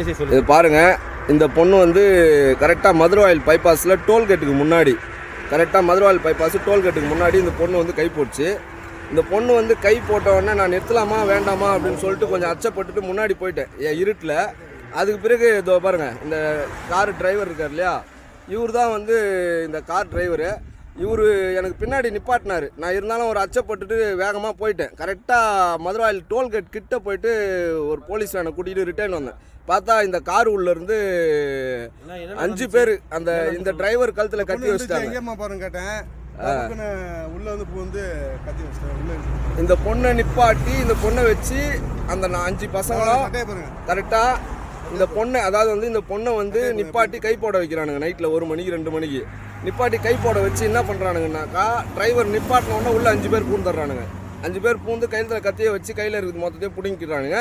இது பாருங்கள், இந்த பொண்ணு வந்து கரெக்டாக மதுரவாயில் பைபாஸில் டோல்கேட்டுக்கு முன்னாடி, கரெக்டாக மதுரவாயில் பைபாஸ் டோல்கேட்டுக்கு முன்னாடி இந்த பொண்ணு வந்து கை போட்டுச்சு. இந்த பொண்ணு வந்து கை போட்ட உடனே நான் நிறுத்தலாமா வேண்டாமா அப்படின்னு சொல்லிட்டு கொஞ்சம் அச்சப்பட்டுட்டு முன்னாடி போயிட்டேன் என் இருட்டில். அதுக்கு பிறகு இதோ பாருங்கள், இந்த கார் டிரைவர் இருக்கார் இல்லையா, இவர் தான் வந்து இந்த கார் டிரைவரு. இவர் எனக்கு பின்னாடி நிப்பாட்டினார். நான் இருந்தாலும் ஒரு அச்சப்பட்டுட்டு வேகமாக போயிட்டேன். கரெக்டாக மதுரவாயில் டோல்கேட் கிட்ட போயிட்டு ஒரு போலீஸ் வேனை கூட்டிகிட்டு ரிட்டர்ன் வந்தேன். பார்த்தா இந்த கார் உள்ளேருந்து 5 பேர் அந்த இந்த டிரைவர் கழுத்தில் கட்டி வச்சுட்டாங்க. கேட்டேன், உள்ள வந்து கத்தி வச்சுட்டாங்க. இந்த பொண்ணை நிப்பாட்டி இந்த பொண்ணை வச்சு அந்த 5 பசங்களும் கரெக்டாக இந்த பொண்ணை, அதாவது வந்து இந்த பொண்ணை வந்து நிப்பாட்டி கை போட வைக்கிறானுங்க. நைட்டில் 1 மணிக்கு 2 மணிக்கு நிப்பாட்டி கை போட வச்சு என்ன பண்ணுறானுங்கன்னாக்கா, டிரைவர் நிப்பாட்டின உடனே உள்ள 5 பேர் பூந்துடுறானுங்க. 5 பேர் பூந்து கையில் கத்தியை வச்சு கையில் இருக்குது மொத்தத்தையும் பிடிங்கிக்கிறானுங்க.